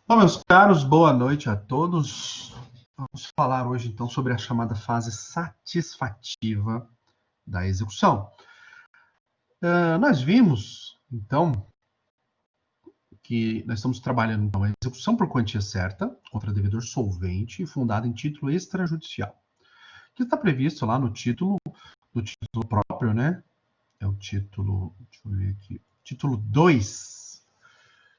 Bom, meus caros, boa noite a todos. Vamos falar hoje então sobre a chamada fase satisfativa da execução. Nós vimos então que nós estamos trabalhando então a execução por quantia certa contra devedor solvente e fundada em título extrajudicial, que está previsto lá no título próprio, né? É o título, deixa eu ver aqui, título 2,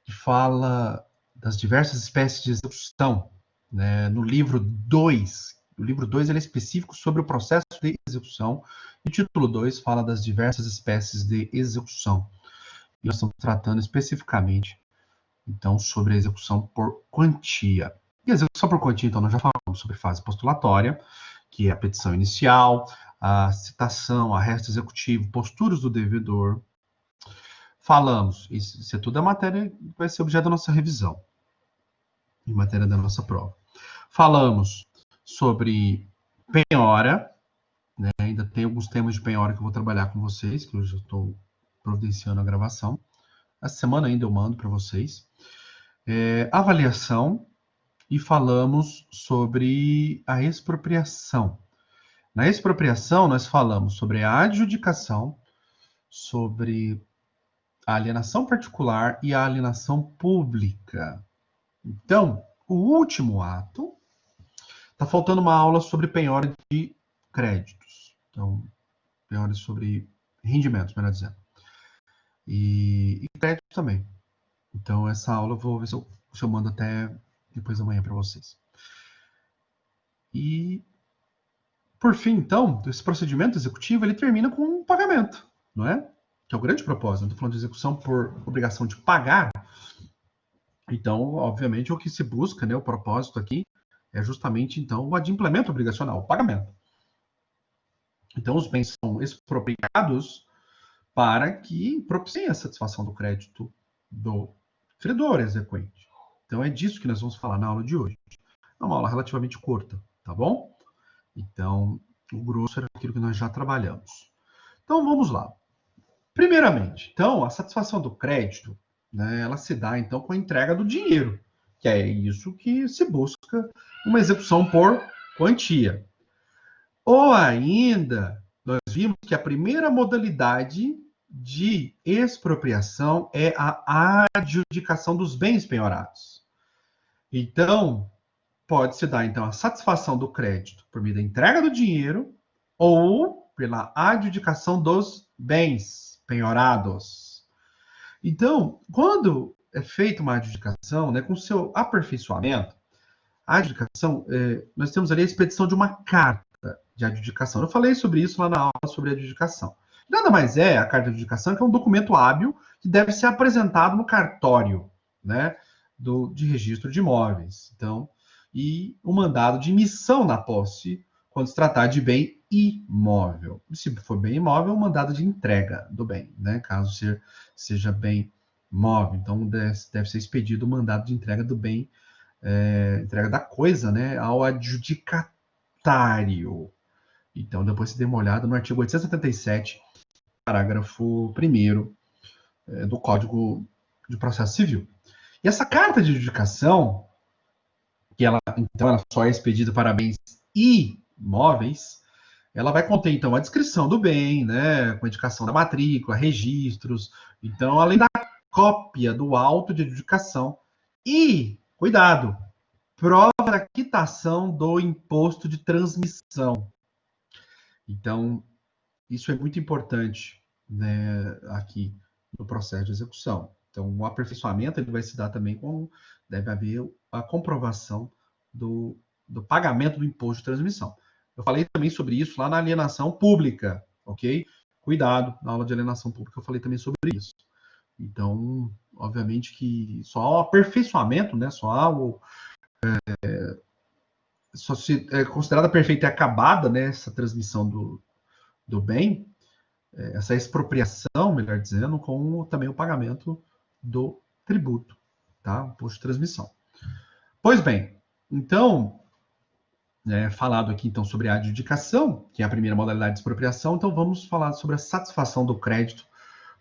que fala das diversas espécies de execução, né? No livro 2, o livro 2 ele é específico sobre o processo de execução, e o título 2 fala das diversas espécies de execução. E nós estamos tratando especificamente, então, sobre a execução por quantia. E a execução por quantia, então, nós já falamos sobre fase postulatória, que é a petição inicial, a citação, arresto executivo, posturas do devedor. Falamos, isso é tudo a matéria que vai ser objeto da nossa revisão, em matéria da nossa prova. Falamos sobre penhora, né? Ainda tem alguns temas de penhora que eu vou trabalhar com vocês, que hoje eu estou providenciando a gravação. Essa semana ainda eu mando para vocês. Avaliação, e falamos sobre a expropriação. Na expropriação, nós falamos sobre a adjudicação, sobre a alienação particular e a alienação pública. Então, o último ato, está faltando uma aula sobre penhora de créditos. Então, penhora sobre rendimentos, melhor dizendo. E crédito também. Então, essa aula eu vou ver se eu mando até depois da manhã para vocês. E, por fim, então, esse procedimento executivo, ele termina com um pagamento, não é? Que é o grande propósito. Não estou falando de execução por obrigação de pagar. Então, obviamente, o que se busca, né, o propósito aqui, é justamente, então, o adimplemento obrigacional, o pagamento. Então, os bens são expropriados para que propiciem a satisfação do crédito do credor exequente. Então, é disso que nós vamos falar na aula de hoje. É uma aula relativamente curta, tá bom? Então, o grosso era aquilo que nós já trabalhamos. Então, vamos lá. Primeiramente, então, a satisfação do crédito, né, ela se dá, então, com a entrega do dinheiro, que é isso que se busca uma execução por quantia. Ou ainda, nós vimos que a primeira modalidade de expropriação é a adjudicação dos bens penhorados. Então, pode-se dar então a satisfação do crédito por meio da entrega do dinheiro ou pela adjudicação dos bens penhorados. Então, quando é feita uma adjudicação, né, com seu aperfeiçoamento, a adjudicação, nós temos ali a expedição de uma carta de adjudicação. Eu falei sobre isso lá na aula sobre adjudicação. Nada mais é a carta de adjudicação que é um documento hábil que deve ser apresentado no cartório, né, de registro de imóveis. Então, e o mandado de emissão na posse quando se tratar de bem imóvel. Se for bem imóvel, o mandado de entrega do bem, né, caso seja bem móvel. Então, deve ser expedido o mandado de entrega do bem, entrega da coisa, né, ao adjudicatário. Então, depois se dê uma olhada no artigo 877, parágrafo 1º do Código de Processo Civil. E essa carta de adjudicação, que ela só é expedida para bens imóveis, ela vai conter, então, a descrição do bem, né, com a indicação da matrícula, registros. Então, além da cópia do auto de adjudicação e, cuidado, prova da quitação do imposto de transmissão. Então, isso é muito importante, né, aqui no processo de execução. Então, o aperfeiçoamento ele vai se dar também com, deve haver a comprovação do pagamento do imposto de transmissão. Eu falei também sobre isso lá na alienação pública, ok? Cuidado, na aula de alienação pública eu falei também sobre isso. Então, obviamente que só há o aperfeiçoamento, né, só há só se é considerada perfeita e acabada, né, essa transmissão do bem, essa expropriação, melhor dizendo, com também o pagamento do tributo, tá? Imposto de transmissão. Pois bem, então, falado aqui então sobre a adjudicação, que é a primeira modalidade de expropriação, então vamos falar sobre a satisfação do crédito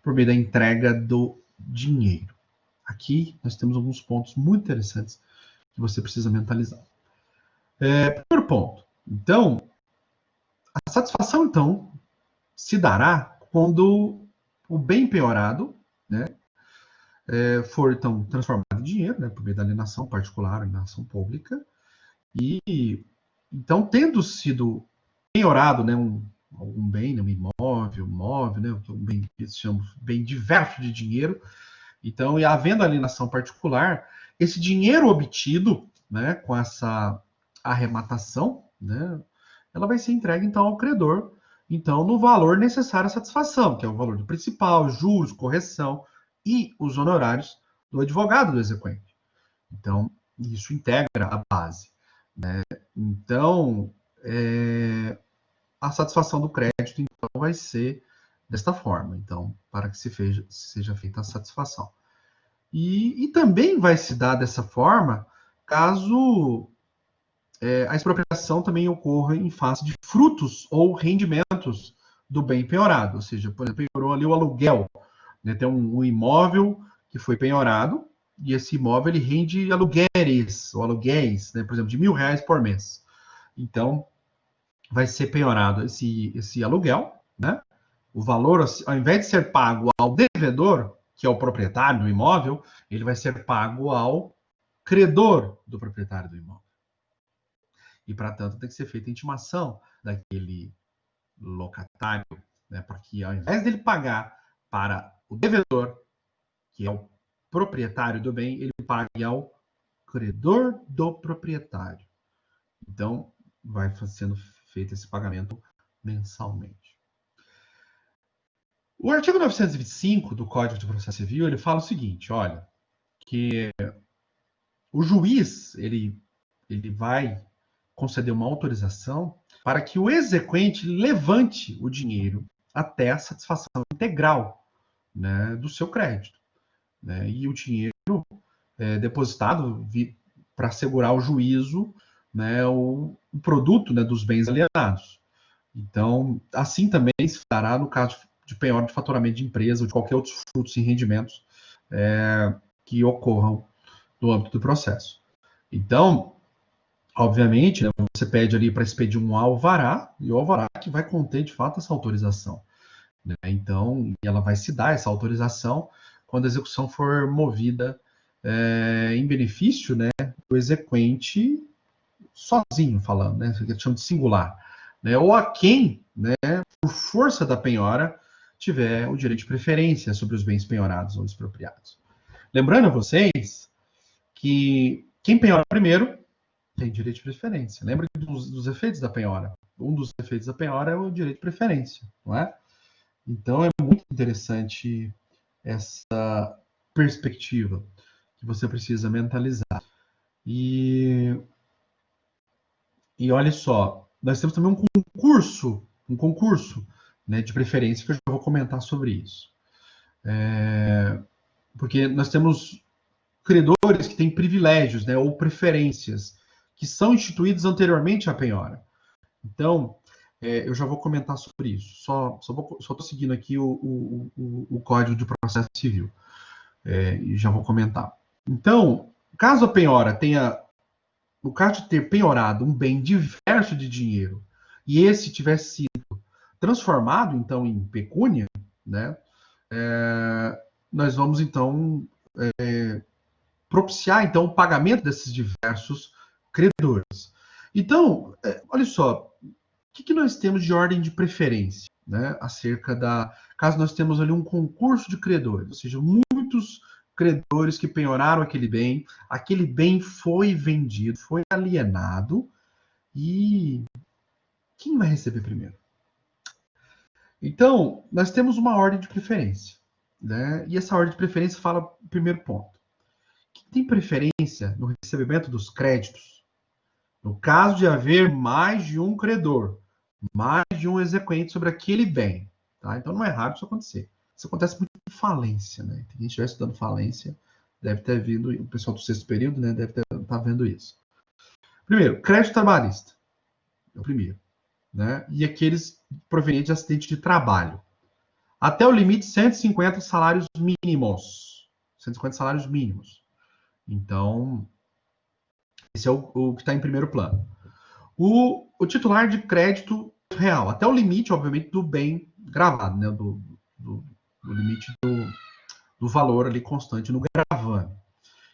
por meio da entrega do dinheiro. aqui nós temos alguns pontos muito interessantes que você precisa mentalizar. Primeiro ponto. Então, a satisfação, então, se dará quando o bem penhorado, né, for, então, transformado em dinheiro, né, por meio da alienação particular, alienação pública, e, então, tendo sido penhorado, né, algum bem, né, um imóvel, móvel, né, um bem que se chama bem diverso de dinheiro, então, e havendo alienação particular, esse dinheiro obtido, né, com essa arrematação, né, ela vai ser entregue, então, ao credor, então, no valor necessário à satisfação, que é o valor do principal, juros, correção e os honorários do advogado do exequente. Então, isso integra a base, né? Então, a satisfação do crédito, então, vai ser desta forma, então, para que seja feita a satisfação. E também vai se dar dessa forma caso a expropriação também ocorra em face de frutos ou rendimentos do bem penhorado. Ou seja, por exemplo, penhorou ali o aluguel. Né? Tem um imóvel que foi penhorado e esse imóvel ele rende aluguéis, ou aluguéis, né? Por exemplo, de R$1.000 por mês. Então, vai ser penhorado esse aluguel, né? O valor, ao invés de ser pago ao devedor, que é o proprietário do imóvel, ele vai ser pago ao credor do proprietário do imóvel. E, para tanto, tem que ser feita a intimação daquele locatário, né, para que, ao invés dele pagar para o devedor, que é o proprietário do bem, ele pague ao credor do proprietário. Então, vai sendo feito esse pagamento mensalmente. O artigo 925 do Código de Processo Civil, ele fala o seguinte, olha, que o juiz, ele vai conceder uma autorização para que o exequente levante o dinheiro até a satisfação integral, né, do seu crédito. Né, e o dinheiro depositado para assegurar o juízo, né, o produto, né, dos bens alienados. Então, assim também se dará no caso de penhora de faturamento de empresa ou de qualquer outros frutos e rendimentos que ocorram no âmbito do processo. Então, obviamente, né, você pede ali para expedir um alvará, e o alvará que vai conter, de fato, essa autorização. Né? Então, ela vai se dar essa autorização quando a execução for movida em benefício, né, do exequente sozinho, falando, né, que chama de singular. Né, ou a quem, né, por força da penhora, tiver o direito de preferência sobre os bens penhorados ou expropriados. Lembrando a vocês que quem penhora primeiro tem direito de preferência. Lembra dos efeitos da penhora? Um dos efeitos da penhora é o direito de preferência, não é? Então é muito interessante essa perspectiva que você precisa mentalizar. E olha só, nós temos também um concurso, né, de preferência que eu já vou comentar sobre isso. Porque nós temos credores que têm privilégios, né, ou preferências que são instituídos anteriormente à penhora. Então, eu já vou comentar sobre isso. Só estou seguindo aqui o Código de Processo Civil. E já vou comentar. Então, caso a penhora tenha, no caso de ter penhorado um bem diverso de dinheiro, e esse tivesse sido transformado, então, em pecúnia, né, nós vamos, então, propiciar, então, o pagamento desses diversos credores. Então, olha só, o que nós temos de ordem de preferência, né, acerca da... Caso nós temos ali um concurso de credores, ou seja, muitos credores que penhoraram aquele bem foi vendido, foi alienado, e quem vai receber primeiro? Então, nós temos uma ordem de preferência, né, e essa ordem de preferência fala o primeiro ponto. Quem tem preferência no recebimento dos créditos, no caso de haver mais de um credor, mais de um exequente sobre aquele bem. Tá? Então não é raro isso acontecer. Isso acontece muito em falência. Né? Quem estiver estudando falência deve ter vindo, o pessoal do sexto período, né, deve estar vendo isso. Primeiro, crédito trabalhista. É o primeiro. Né? E aqueles provenientes de acidente de trabalho. Até o limite 150 salários mínimos. 150 salários mínimos. Então, esse é o que está em primeiro plano. O titular de crédito real, até o limite, obviamente, do bem gravado, né? Do limite do valor ali constante no gravame.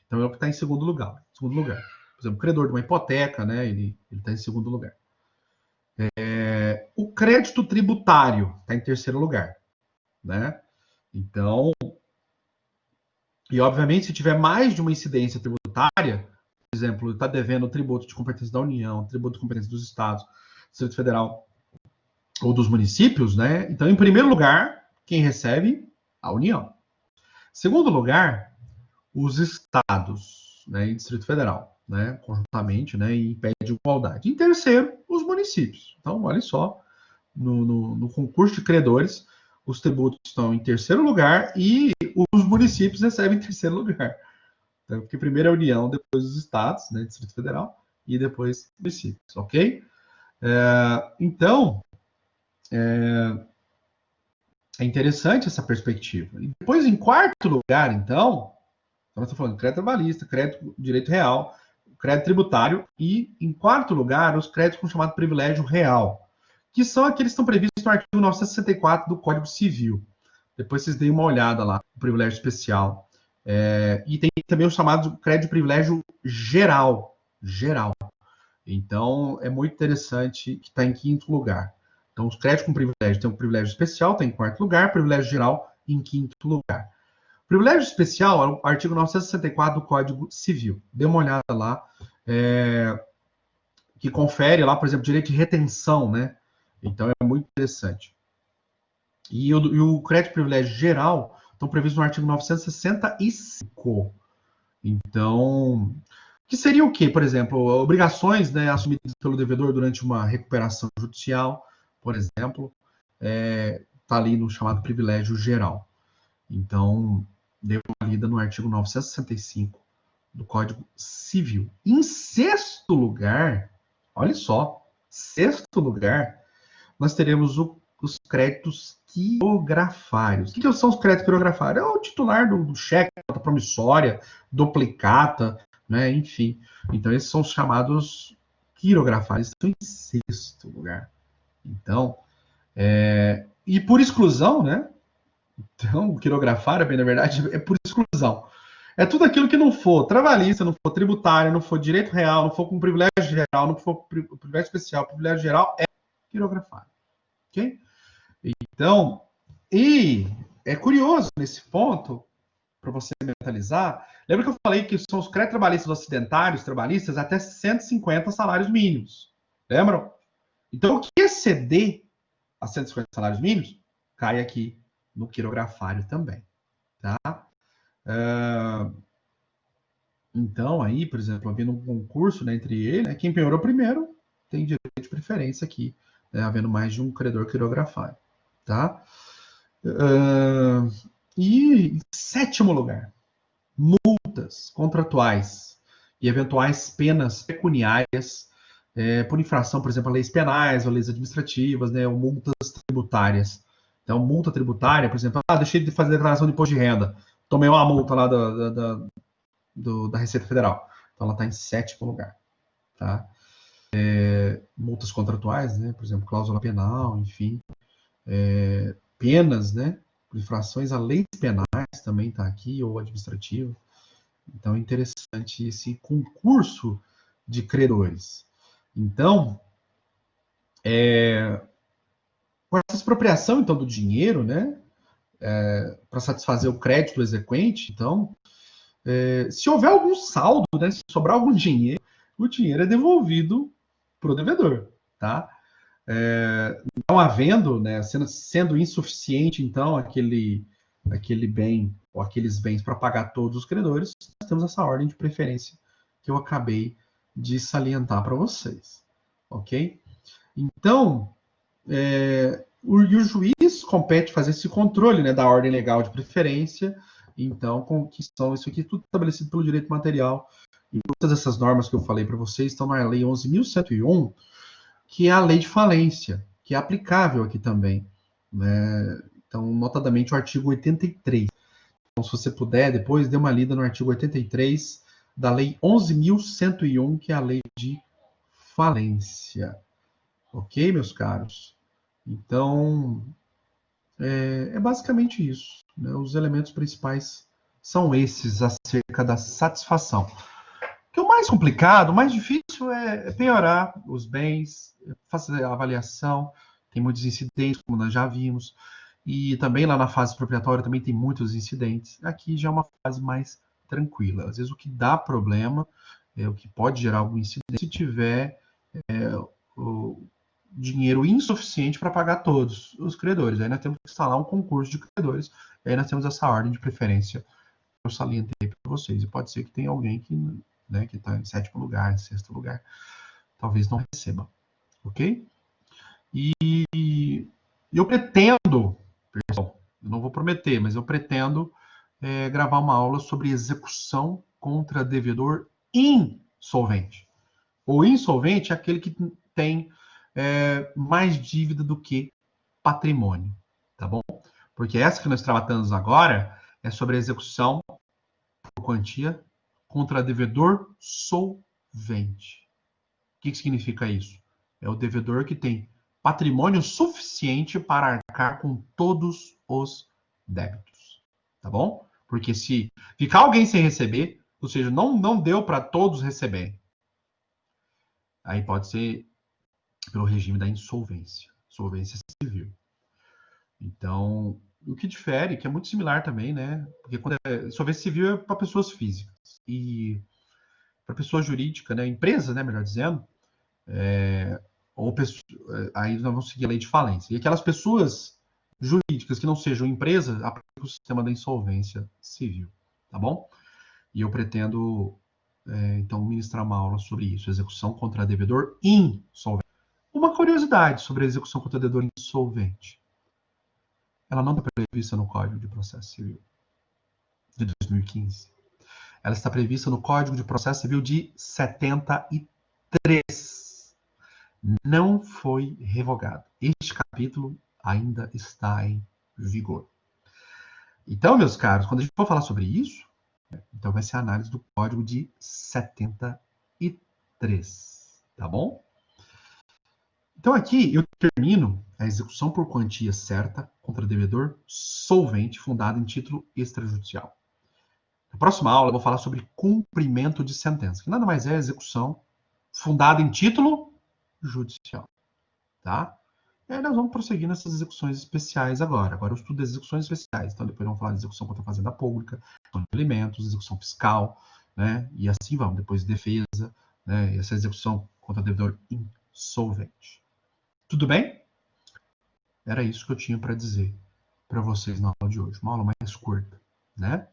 Então, é o que está em segundo lugar. Por exemplo, o credor de uma hipoteca, né? Ele está em segundo lugar. O crédito tributário está em terceiro lugar, né? Então, e obviamente, se tiver mais de uma incidência tributária, por exemplo, está devendo tributo de competência da União, tributo de competência dos estados, do Distrito Federal ou dos municípios, né? Então, em primeiro lugar, quem recebe? A União. Segundo lugar, os estados, né, e Distrito Federal, né, conjuntamente, né, em pé de igualdade. Em terceiro, os municípios. Então, olha só, no concurso de credores, os tributos estão em terceiro lugar e os municípios recebem em terceiro lugar. Então, porque primeiro é a União, depois os estados, né, Distrito Federal, e depois os municípios, ok? Então, é interessante essa perspectiva. E depois, em quarto lugar, então, nós estamos falando de crédito trabalhista, crédito direito real, crédito tributário e, em quarto lugar, os créditos com chamado privilégio real, que são aqueles que estão previstos no artigo 964 do Código Civil. Depois vocês deem uma olhada lá, o privilégio especial. E tem também o chamado crédito de privilégio geral. Então, é muito interessante que está em quinto lugar. Então, os créditos com privilégio tem o privilégio especial, está em quarto lugar, privilégio geral em quinto lugar. Privilégio especial é o artigo 964 do Código Civil. Dê uma olhada lá, que confere lá, por exemplo, direito de retenção, né? Então, é muito interessante. E o crédito de privilégio geral estão previstos no artigo 965. Então, que seria o quê? Por exemplo, obrigações, né, assumidas pelo devedor durante uma recuperação judicial, por exemplo, está ali no chamado privilégio geral. Então, dê uma lida no artigo 965 do Código Civil. Em sexto lugar, olha só, sexto lugar, nós teremos os créditos quirografários. O que são os créditos quirografários? É o titular do cheque, da promissória, duplicata, né? Enfim. Então, esses são os chamados quirografários. Estão em sexto lugar. Então, e por exclusão, né? Então, o quirografário, bem na verdade, é por exclusão. É tudo aquilo que não for trabalhista, não for tributário, não for direito real, não for com privilégio geral, não for privilégio especial, privilégio geral, é quirografário. Ok? Então, e é curioso nesse ponto, para você mentalizar, lembra que eu falei que são os créditos trabalhistas ocidentários, trabalhistas, até 150 salários mínimos. Lembram? Então, o que exceder a 150 salários mínimos, cai aqui no quirografário também. Tá? Então, aí, por exemplo, havendo um concurso, né, entre ele, né, quem penhorou primeiro tem direito de preferência aqui, né, havendo mais de um credor quirografário. Tá? E em sétimo lugar, multas contratuais e eventuais penas pecuniárias por infração, por exemplo, a leis penais, a leis administrativas, né, ou multas tributárias. Então, multa tributária, por exemplo, deixei de fazer declaração de imposto de renda, tomei uma multa lá da Receita Federal. Então, ela está em sétimo lugar. Tá? Multas contratuais, né, por exemplo, cláusula penal, enfim. Penas, né, por infrações a leis penais também está aqui, ou administrativo. Então, é interessante esse concurso de credores. Então, com essa expropriação, então, do dinheiro, né, para satisfazer o crédito do exequente, então, se houver algum saldo, né, se sobrar algum dinheiro, o dinheiro é devolvido para o devedor, tá? Não havendo, né, sendo insuficiente, então, aquele bem ou aqueles bens para pagar todos os credores, nós temos essa ordem de preferência que eu acabei de salientar para vocês, ok? Então, o juiz compete fazer esse controle, né, da ordem legal de preferência. Então, que são isso aqui tudo estabelecido pelo direito material. E muitas dessas normas que eu falei para vocês estão na Lei 11.101, que é a lei de falência, que é aplicável aqui também, né? Então, notadamente o artigo 83. Então, se você puder, depois dê uma lida no artigo 83 da Lei 11.101, que é a lei de falência. Ok, meus caros? Então, é basicamente isso, né? Os elementos principais são esses acerca da satisfação. Que o mais complicado, o mais difícil é penhorar os bens, fazer a avaliação. Tem muitos incidentes, como nós já vimos. E também lá na fase expropriatória também tem muitos incidentes. Aqui já é uma fase mais tranquila. Às vezes o que dá problema, o que pode gerar algum incidente, se tiver o dinheiro insuficiente para pagar todos os credores. Aí nós temos que instalar um concurso de credores. E aí nós temos essa ordem de preferência que eu salientei para vocês. E pode ser que tenha alguém que, né, que está em 7º lugar, em 6º lugar, talvez não receba. Ok? E eu pretendo, pessoal, eu não vou prometer, mas eu pretendo gravar uma aula sobre execução contra devedor insolvente. O insolvente é aquele que tem mais dívida do que patrimônio, tá bom? Porque essa que nós tratamos agora é sobre a execução por quantia contra devedor solvente. O que significa isso? É o devedor que tem patrimônio suficiente para arcar com todos os débitos, tá bom? Porque se ficar alguém sem receber, ou seja, não deu para todos receberem, aí pode ser pelo regime da insolvência civil. Então, o que difere, que é muito similar também, né? Porque quando insolvência civil é para pessoas físicas e para pessoa jurídica, né? Empresa, né? Melhor dizendo, ou aí nós vamos seguir a lei de falência. E aquelas pessoas jurídicas que não sejam empresa, aplica o sistema da insolvência civil, tá bom? E eu pretendo, então, ministrar uma aula sobre isso, execução contra devedor insolvente. Uma curiosidade sobre a execução contra devedor insolvente. Ela não está prevista no Código de Processo Civil de 2015. Ela está prevista no Código de Processo Civil de 73. Não foi revogado. Este capítulo ainda está em vigor. Então, meus caros, quando a gente for falar sobre isso, então vai ser a análise do Código de 73. Tá bom? Então aqui eu termino a execução por quantia certa contra devedor solvente fundado em título extrajudicial. Na próxima aula eu vou falar sobre cumprimento de sentença, que nada mais é a execução fundada em título judicial, tá? E aí nós vamos prosseguir nessas execuções especiais agora. Agora eu estudo as execuções especiais, então depois vamos falar de execução contra a fazenda pública, execução de alimentos, execução fiscal, né? E assim vamos, depois defesa, né? E essa execução contra devedor insolvente. Tudo bem? Era isso que eu tinha para dizer para vocês na aula de hoje. Uma aula mais curta, né?